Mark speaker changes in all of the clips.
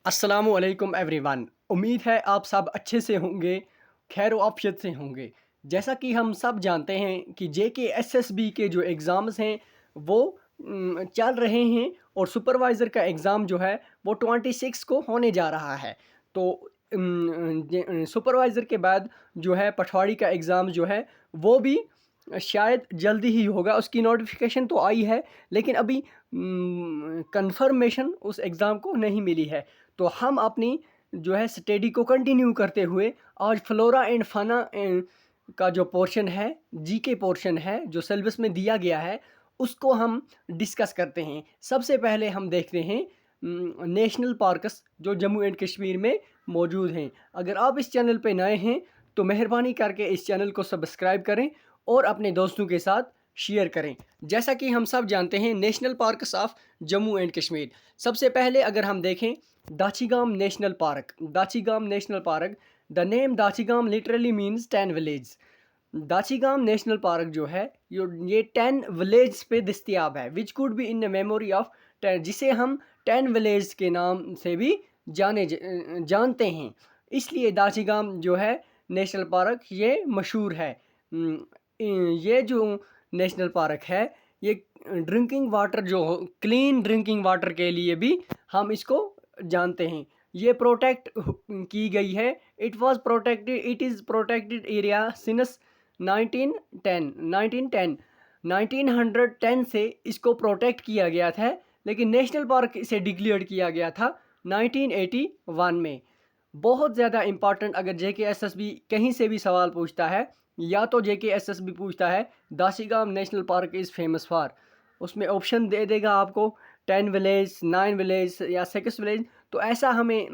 Speaker 1: अस्सलामुअलैकुम एवरीवन। उम्मीद है आप सब अच्छे से होंगे, खैर आफियत से होंगे। जैसा कि हम सब जानते हैं कि जेकेएसएसबी के जो एग्ज़ाम्स हैं वो चल रहे हैं और सुपरवाइज़र का एग्ज़ाम जो है वो 26 को होने जा रहा है। तो सुपरवाइज़र के बाद जो है पटवारी का एग्ज़ाम जो है वो भी शायद जल्दी ही होगा। उसकी नोटिफिकेशन तो आई है लेकिन अभी कंफर्मेशन उस एग्ज़ाम को नहीं मिली है। तो हम अपनी जो है स्टडी को कंटिन्यू करते हुए आज फ्लोरा एंड फाना का जो पोर्शन है, जीके पोर्शन है जो सिलेबस में दिया गया है, उसको हम डिस्कस करते हैं। सबसे पहले हम देखते हैं नेशनल पार्कस जो जम्मू एंड कश्मीर में मौजूद हैं। अगर आप इस चैनल पे नए हैं तो मेहरबानी करके इस चैनल को सब्सक्राइब करें और अपने दोस्तों के साथ शेयर करें। जैसा कि हम सब जानते हैं national parks of Jammu and Kashmir. सबसे पहले अगर हम देखें Dachigam national park. Dachigam national park, the name Dachigam literally means 10 village. Dachigam national park जो है ये 10 विलेज पे दस्तयाब है, which could be in the memory of 10, जिसे हम 10 विलेज के नाम से भी जानते हैं। इसलिए दाचिगाम जो है नेशनल पार्क ये मशहूर है। ये जो नेशनल पार्क है ये ड्रिंकिंग वाटर जो क्लीन ड्रिंकिंग वाटर के लिए भी हम इसको जानते हैं। ये प्रोटेक्ट की गई है। It is protected area since 1910 से इसको प्रोटेक्ट किया गया था, लेकिन नेशनल पार्क इसे डिक्लेयर किया गया था 1981 में। बहुत ज़्यादा इम्पॉर्टेंट, अगर जेकेएसएसबी कहीं से भी सवाल पूछता है या तो जेकेएसएसबी पूछता है Dachigam national park is famous for, उसमें ऑप्शन दे देगा आपको 10 विलेज, 9 विलेज या 6 विलेज। तो ऐसा हमें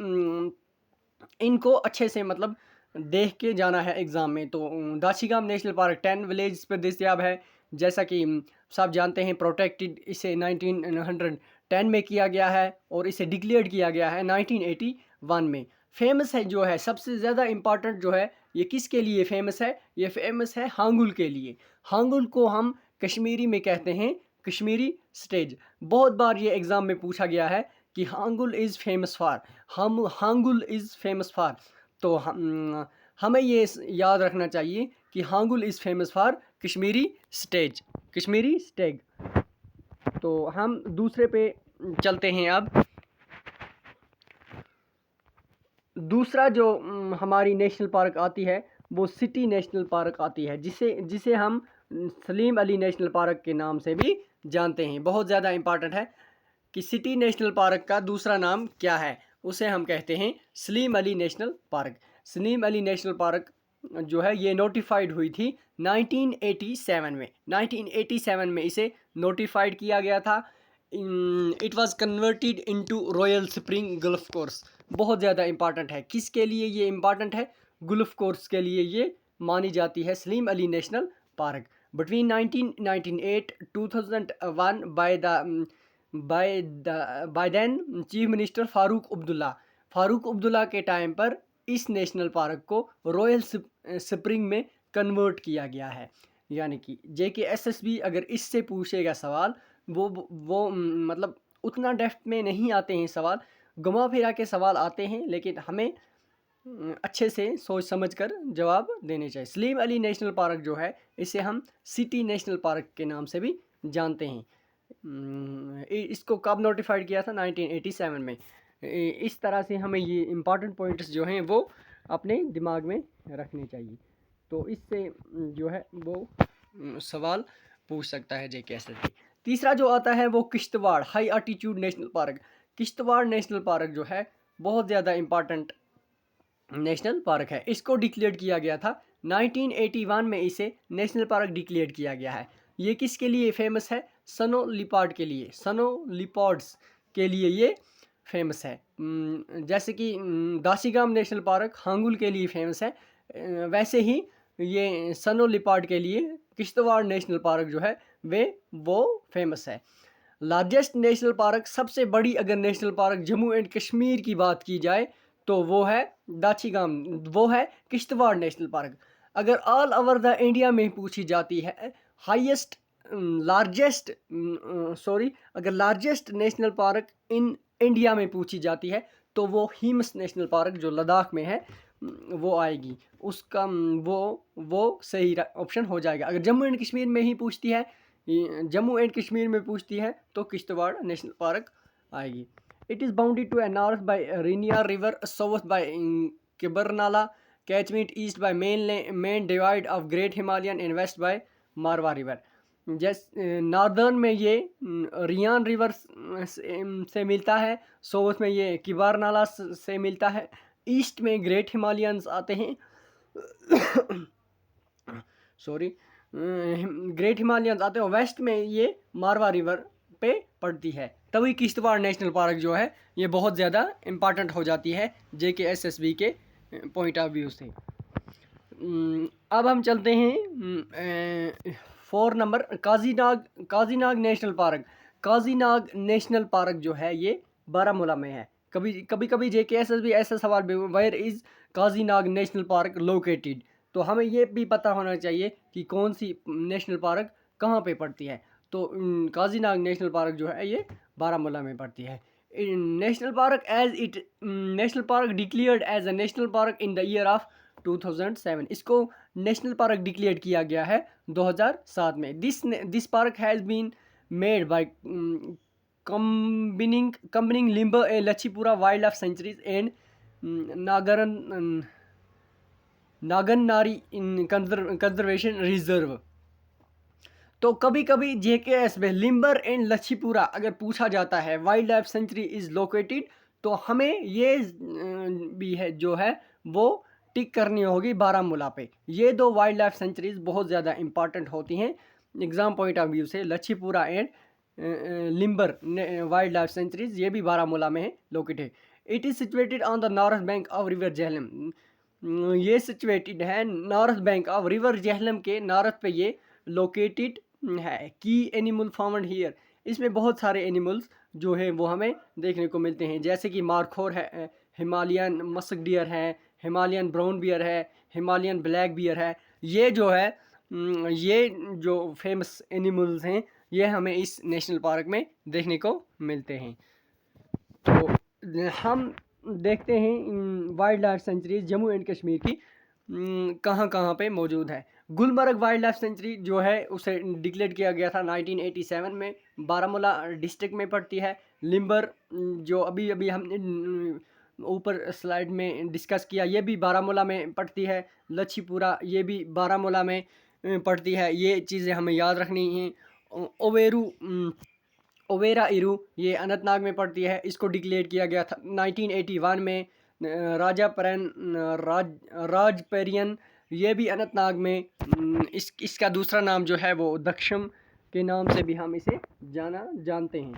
Speaker 1: इनको अच्छे से मतलब देख के जाना है एग्ज़ाम में। तो दाशिगाम नेशनल पार्क 10 विलेज पर दस्तयाब है। जैसा कि सब जानते हैं प्रोटेक्टेड इसे 1910 में किया गया है और इसे डिक्लेयर्ड किया गया है 1981 में। फेमस है जो है सबसे ज़्यादा इम्पॉर्टेंट जो है ये किसके लिए फेमस है? ये फेमस है हांगुल के लिए। हांगुल को हम कश्मीरी में कहते हैं कश्मीरी स्टेज। बहुत बार ये एग्ज़ाम में पूछा गया है कि हांगुल इज़ फेमस फॉर, हम हांगुल इज़ फेमस फॉर। तो हमें ये याद रखना चाहिए कि hangul is famous for Kashmiri stag, Kashmiri stag. तो हम दूसरे पे चलते हैं अब। दूसरा जो हमारी नेशनल पार्क आती है वो सिटी नेशनल पार्क आती है, जिसे जिसे हम सलीम अली नेशनल पार्क के नाम से भी जानते हैं। बहुत ज़्यादा इम्पॉर्टेंट है कि सिटी नेशनल पार्क का दूसरा नाम क्या है, उसे हम कहते हैं Salim Ali national park. Salim Ali national park जो है ये नोटिफाइड हुई थी 1987 में। 1987 में इसे नोटिफाइड किया गया था। It was converted into royal spring gulf course. बहुत ज़्यादा इम्पॉर्टेंट है। किसके लिए ये इम्पॉर्टेंट है? गुल्फ कोर्स के लिए ये मानी जाती है Salim Ali national park. Between 1998 2001 by then chief minister Farooq Abdullah के टाइम पर इस नेशनल पार्क को रॉयल स्प्रिंग में कन्वर्ट किया गया है। यानी कि जेकेएसएसबी अगर इससे पूछेगा सवाल, वो मतलब उतना डेप्थ में नहीं आते हैं सवाल, घुमा फिरा के सवाल आते हैं, लेकिन हमें अच्छे से सोच समझ कर जवाब देने चाहिए। सलीम अली नेशनल पार्क जो है इसे हम सिटी नेशनल पार्क के नाम से भी जानते हैं। इसको कब नोटिफाइड किया था? 1987 में। इस तरह से हमें ये इम्पॉर्टेंट पॉइंट्स जो हैं वो अपने दिमाग में रखने चाहिए। तो इससे जो है वो सवाल पूछ सकता है जेकेएसएसबी। तीसरा जो आता है वो Kishtwar high altitude national park. Kishtwar national park जो है बहुत ज़्यादा इम्पॉर्टेंट नेशनल पार्क है। इसको डिक्लेयर किया गया था 1981 में, इसे नेशनल पार्क डिक्लेयर किया गया है। ये किसके लिए फेमस है? सनो लिपार्ड के लिए, सनो लिपार्ड्स के लिए ये फेमस है। जैसे कि दाशिगाम नेशनल पार्क हांगुल के लिए फेमस है, वैसे ही ये सनो लिपार्ड के लिए किश्तवाड़ नेशनल पार्क जो है वो फेमस है। लार्जेस्ट नेशनल पार्क, सबसे बड़ी अगर national park Jammu and Kashmir की बात की जाए तो वो है दाशिगाम, वो है किश्तवाड़ नेशनल पार्क। अगर ऑल ओवर द इंडिया में पूछी जाती है हाईएस्ट लार्जेस्ट अगर largest national park in India में पूछी जाती है तो वो हिम्स नेशनल पार्क जो लद्दाख में है वो आएगी। उसका वो सही ऑप्शन हो जाएगा। अगर जम्मू एंड कश्मीर में ही पूछती है, जम्मू एंड कश्मीर में पूछती है तो किश्तवाड़ नेशनल पार्क आएगी। It is bounded to north by Rinnay river, south by Kibarnala catchment, east by main divide of great Himalayan and west by Marwah river. जैसे नॉर्दर्न में ये रियान रिवर से मिलता है, साउथ में ये किबार नाला से मिलता है, ईस्ट में ग्रेट हिमालयंस आते हैं सॉरी ग्रेट हिमालयंस आते हैं, वेस्ट में ये मारवा रिवर पे पड़ती है। तभी किश्तवाड़ नेशनल पार्क जो है ये बहुत ज़्यादा इम्पॉर्टेंट हो जाती है JKSSB के पॉइंट ऑफ व्यू से। अब हम चलते हैं 4 number Kazinag national park. Kazinag national park जो है ये बारामूला में है। कभी JKSSB ऐसा सवाल भी, where is Kazinag national park located, तो हमें ये भी पता होना चाहिए कि कौन सी नेशनल पार्क कहाँ पे पड़ती है। तो काजीनाग नेशनल पार्क जो है ये बारामूला में पड़ती है। National park declared as a national park in the year of 2007। इसको नेशनल पार्क डिक्लेयर किया गया है 2007 में। This park has been made by combining Limber and Lachipura wildlife sanctuaries and Nagnari conservation reserve. तो कभी कभी JKS में लिम्बर एंड लच्छीपुरा अगर पूछा जाता है, wild life sanctuary is located, तो हमें ये भी है जो है वो टिक करनी होगी बारामूला पे। ये 2 वाइल्ड लाइफ सेंचुरीज बहुत ज़्यादा इंपॉर्टेंट होती हैं एग्ज़ाम पॉइंट ऑफ व्यू से। Lachhipura and limber wild life sanctuaries ये भी बारामूला में है located. It is situated on the north bank of river Jhelum. ये सिचुएटेड है north bank of river Jhelum के नॉर्थ पे ये लोकेटेड है। की एनिमल फाउंड हियर, इसमें बहुत सारे एनिमल्स जो है वो हमें देखने को मिलते हैं, जैसे कि मार्खोर है, हिमालयन मस्क डियर है, हिमालयन ब्राउन बियर है, हिमालयन ब्लैक बियर है। ये जो है ये जो फेमस एनिमल्स हैं ये हमें इस नेशनल पार्क में देखने को मिलते हैं। तो हम देखते हैं wild life sanctuaries Jammu and Kashmir की कहाँ कहाँ पे मौजूद है। गुलमर्ग वाइल्ड लाइफ सेंचुरी जो है उसे डिक्लेयर किया गया था 1987 में, बारामूला डिस्ट्रिक्ट में पड़ती है। लिम्बर जो अभी अभी हमने ऊपर स्लाइड में डिस्कस किया ये भी बारामूला में पड़ती है। लच्छीपुरा ये भी बारामूला में पड़ती है। ये चीज़ें हमें याद रखनी हैं। ओवेरा इरू ये अनंतनाग में पड़ती है। इसको डिक्लेयर किया गया था 1981 में। राजपेरियन ये भी अनंतनाग में। इसका दूसरा नाम जो है वो दक्षम के नाम से भी हम इसे जानते हैं।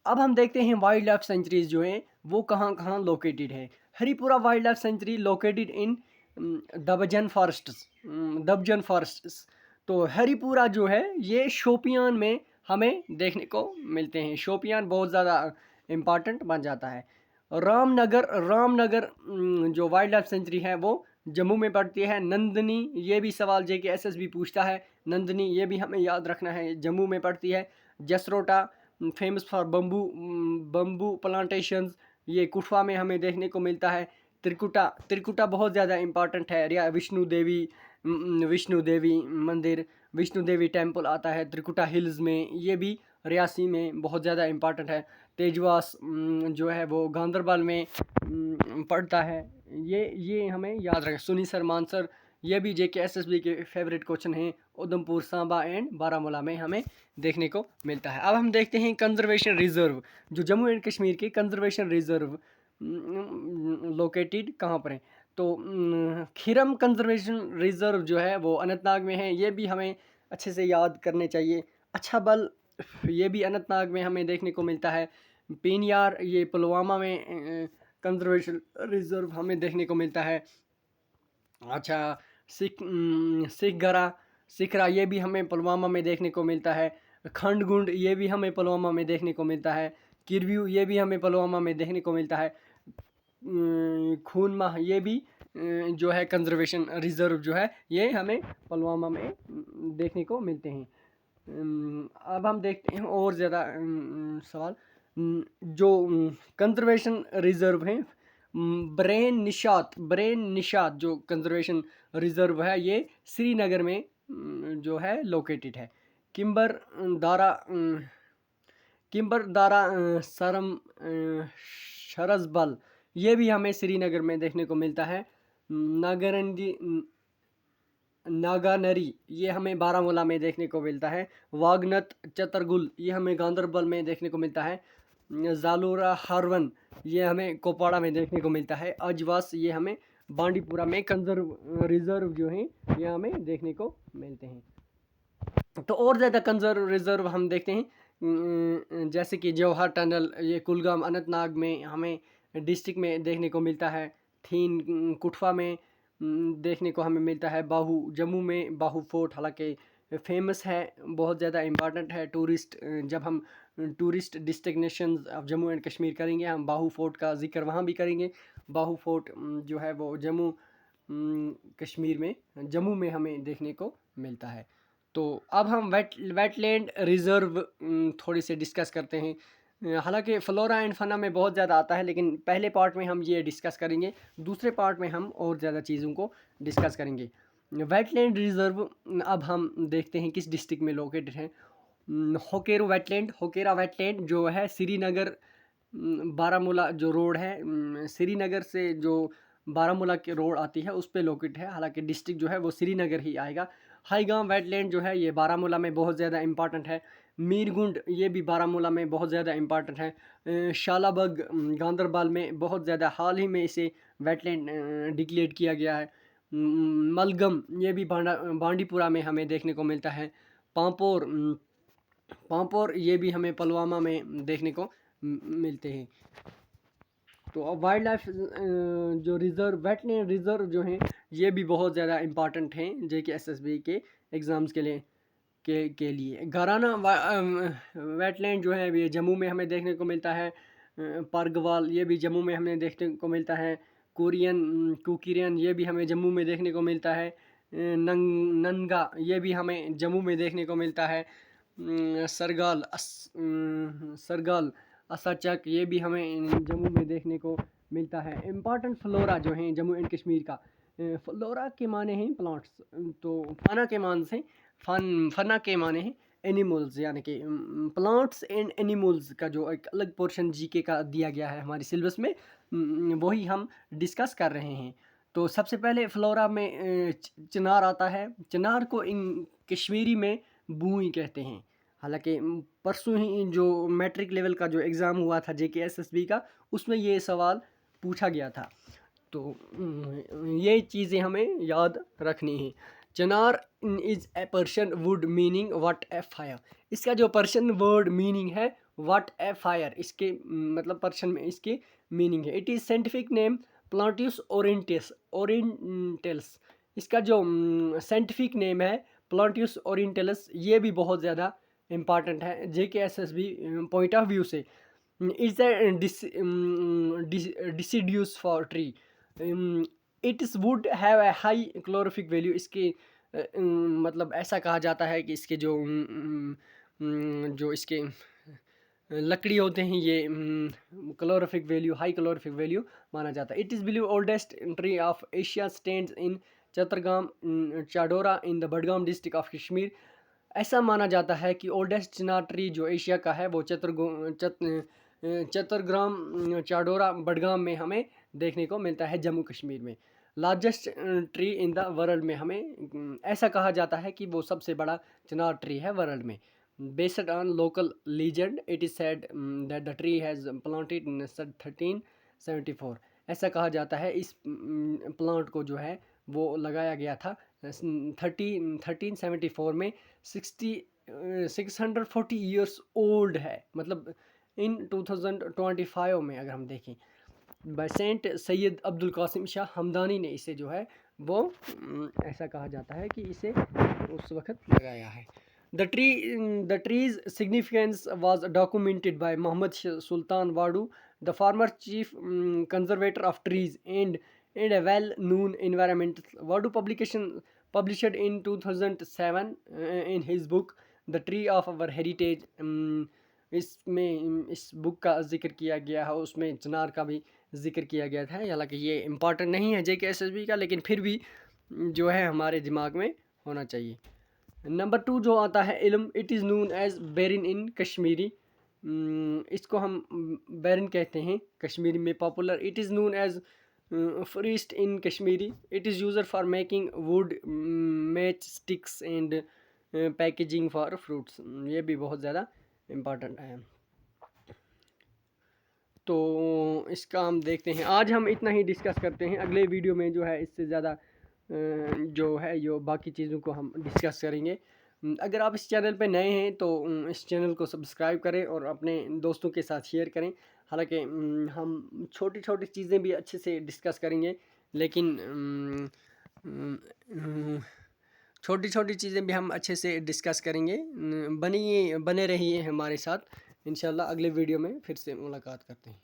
Speaker 1: अब हम देखते हैं वाइल्ड लाइफ सेंचुरीज जो हैं वो कहाँ कहाँ लोकेटेड है। Haripura wildlife sanctuary located in Dabjan forests. तो हरिपुरा जो है ये शोपियान में हमें देखने को मिलते हैं। शोपियान बहुत ज़्यादा इम्पॉर्टेंट बन जाता है। रामनगर जो वाइल्ड लाइफ सेंचुरी है वो जम्मू में पड़ती है। नंदनी ये भी सवाल JKSSB पूछता है, नंदनी ये भी हमें याद रखना है, जम्मू में पड़ती है। Jasrota famous for bamboo plantations ये कुठवा में हमें देखने को मिलता है। त्रिकुटा बहुत ज़्यादा इम्पॉर्टेंट है। विष्णु देवी मंदिर, विष्णु देवी टेम्पल आता है त्रिकुटा हिल्स में, ये भी रियासी में बहुत ज़्यादा इम्पॉर्टेंट है। तेजवास जो है वो गांधरबल में पड़ता है। ये हमें याद रखें। सुनीसर मानसर ये भी JKSSB के फेवरेट क्वेश्चन हैं। उधमपुर, सांबा एंड बारामूला में हमें देखने को मिलता है। अब हम देखते हैं कंजर्वेशन रिजर्व, जो जम्मू एंड कश्मीर के कंजर्वेशन रिजर्व लोकेटेड कहाँ पर हैं। तो खिरम कंजर्वेशन रिजर्व जो है वो अनंतनाग में है। ये भी हमें अच्छे से याद करने चाहिए। अच्छा बल ये भी अनंतनाग में हमें देखने को मिलता है। पेनियार ये पुलवामा में कंजर्वेशन रिजर्व हमें देखने को मिलता है। अच्छा सिखरा ये भी हमें पुलवामा में देखने को मिलता है। खंडगुंड ये भी हमें पुलवामा में देखने को मिलता है। किरव्यू ये भी हमें पुलवामा में देखने को मिलता है। खूनमाह ये भी जो है कंजर्वेशन रिजर्व जो है ये हमें पुलवामा में देखने को मिलते हैं। अब हम देखते हैं और ज़्यादा सवाल। जो कंजर्वेशन रिजर्व हैं, ब्रेन निशात जो कंजर्वेशन रिजर्व है ये श्रीनगर में जो है लोकेटेड है। किम्बर दारा किम्बर दारा सरम शरजबल ये भी हमें श्रीनगर में देखने को मिलता है। नागरंडी नागानरी ये हमें बारामूला में देखने को मिलता है। वागनत चतरगुल ये हमें गांदरबल में देखने को मिलता है। जालूरा हारवन ये हमें कोपाड़ा में देखने को मिलता है। अजवास ये हमें बांडीपुरा में कंजर्व रिजर्व जो हैं ये हमें देखने को मिलते हैं। तो और ज़्यादा कंजर्व रिजर्व हम देखते हैं जैसे कि जवाहर टनल ये कुलगाम अनंतनाग में हमें डिस्ट्रिक्ट में देखने को मिलता है। थीन कुठवा में देखने को हमें मिलता है। बाहू जम्मू में बाहू फोर्ट हालांकि फेमस है, बहुत ज़्यादा इम्पॉर्टेंट है टूरिस्ट। जब हम tourist destination of Jammu and Kashmir करेंगे हम बाहू फोर्ट का जिक्र वहाँ भी करेंगे। बाहू फोर्ट जो है वो जम्मू कश्मीर में जम्मू में हमें देखने को मिलता है। तो अब हम वेटलैंड रिजर्व थोड़ी से डिस्कस करते हैं। हालांकि फ्लोरा एंड फना में बहुत ज़्यादा आता है लेकिन पहले पार्ट में हम ये डिस्कस करेंगे, दूसरे पार्ट में हम और ज़्यादा चीज़ों को डिस्कस करेंगे। वेटलैंड रिजर्व अब हम देखते हैं किस डिस्ट्रिक्ट में लोकेटेड है। होकेरा वेटलैंड जो है श्रीनगर बारामूला जो रोड है, श्रीनगर से जो बारामूला की रोड आती है उस पे लोकेट है, हालांकि डिस्ट्रिक्ट जो है वो श्रीनगर ही आएगा। हाईगांव वेटलैंड जो है ये बारामूला में बहुत ज़्यादा इंपॉर्टेंट है। मीरगुंड ये भी बारामूला में बहुत ज़्यादा इंपॉर्टेंट है। शालाबग गांदरबल में बहुत ज़्यादा हाल ही में इसे वेटलैंड डिक्लेयर किया गया है। मलगम ये भी बांडीपुरा में हमें देखने को मिलता है। पांपोर पांपोर ये भी हमें पुलवामा में देखने को मिलते हैं। तो अब वाइल्ड लाइफ जो रिजर्व वेटलैंड रिजर्व जो हैं ये भी बहुत ज़्यादा इम्पॉर्टेंट हैं जे के एस एस बी के एग्ज़ाम्स के लिए के लिए। घराना वेटलैंड जो है ये जम्मू में हमें देखने को मिलता है। परगवाल ये भी जम्मू में हमें देखने को मिलता है। कुकिरियन ये भी हमें जम्मू में देखने को मिलता है। नंगा ये भी हमें जम्मू में देखने को मिलता है। सरगाल असाचक ये भी हमें जम्मू में देखने को मिलता है। इम्पॉर्टेंट फ्लोरा जो हैं जम्मू एंड कश्मीर का, फ्लोरा के माने हैं प्लांट्स, तो फना के मान से फना के माने हैं एनिमल्स, यानी कि प्लांट्स एंड एनिमल्स का जो एक अलग पोर्शन जीके का दिया गया है हमारे सिलेबस में, वही हम डिस्कस कर रहे हैं। तो सबसे पहले फ्लोरा में चिनार आता है। चिनार को कश्मीरी में बूई कहते हैं। हालांकि परसों ही जो मैट्रिक लेवल का जो एग्ज़ाम हुआ था JKSSB का उसमें ये सवाल पूछा गया था, तो ये चीज़ें हमें याद रखनी है। Chinar is a Persian word meaning what a fire. इसका जो पर्शियन वर्ड मीनिंग है व्हाट ए फायर, इसके मतलब पर्शियन में इसकी मीनिंग है। It is scientific name platanus orientalis. इसका जो साइंटिफिक नेम है प्लांटियस ओरिएंटल्स, ये भी बहुत ज़्यादा इम्पॉर्टेंट है JKSSB पॉइंट ऑफ व्यू से। It's a deciduous for tree. It's wood have a high calorific value. इसके मतलब ऐसा कहा जाता है कि इसके जो इसके लकड़ी होते हैं ये calorific value high calorific value माना जाता है। It is believe oldest tree of Asia stands in Chattergam Chadoora in the Budgam district of Kashmir. ऐसा माना जाता है कि ओल्डेस्ट चिनार ट्री जो एशिया का है वो चतरग्राम चाडोरा बडगाम में हमें देखने को मिलता है जम्मू कश्मीर में। Largest tree in the world में हमें ऐसा कहा जाता है कि वो सबसे बड़ा चिनार ट्री है वर्ल्ड में। Based on local legend it is said that the tree has planted in 1374। ऐसा कहा जाता है इस प्लांट को जो है वो लगाया गया था 1374 में। 640 ईयर्स ओल्ड है, मतलब इन 2025 में अगर हम देखें बाय सेंट सैयद अब्दुल कासिम शाह हमदानी ने इसे जो है वो ऐसा कहा जाता है कि इसे उस वक्त लगाया है। The tree's significance was documented by Muhammad Sultan Wadu, the former chief conservator of trees and a well-known environmentalist. Wadu published in 2007 in his book The Tree of Our Heritage, इसमें इस बुक का ज़िक्र किया गया है, उसमें चिनार का भी ज़िक्र किया गया था। हालाँकि ये इम्पॉर्टेंट नहीं है जेकेएसएसबी का, लेकिन फिर भी जो है हमारे दिमाग में होना चाहिए। नंबर 2 जो आता है इल्म, इट इज़ नोन एज़ बेरिन इन कश्मीरी। इसको हम बेरिन कहते हैं कश्मीरी में popular. It is known as forest in Kashmiri. It is used for making would, match sticks and packaging for fruits. ये भी बहुत ज़्यादा इम्पॉर्टेंट है। तो इसका हम देखते हैं, आज हम इतना ही डिस्कस करते हैं। अगले वीडियो में जो है इससे ज़्यादा जो है यो बाकी चीज़ों को हम डिस्कस करेंगे। अगर आप इस चैनल पे नए हैं तो इस चैनल को सब्सक्राइब करें और अपने दोस्तों के साथ शेयर करें। हालांकि हम छोटी छोटी चीज़ें भी अच्छे से डिस्कस करेंगे, लेकिन छोटी छोटी चीज़ें भी हम अच्छे से डिस्कस करेंगे। बने रहिए हमारे साथ। इंशाल्लाह अगले वीडियो में फिर से मुलाकात करते हैं।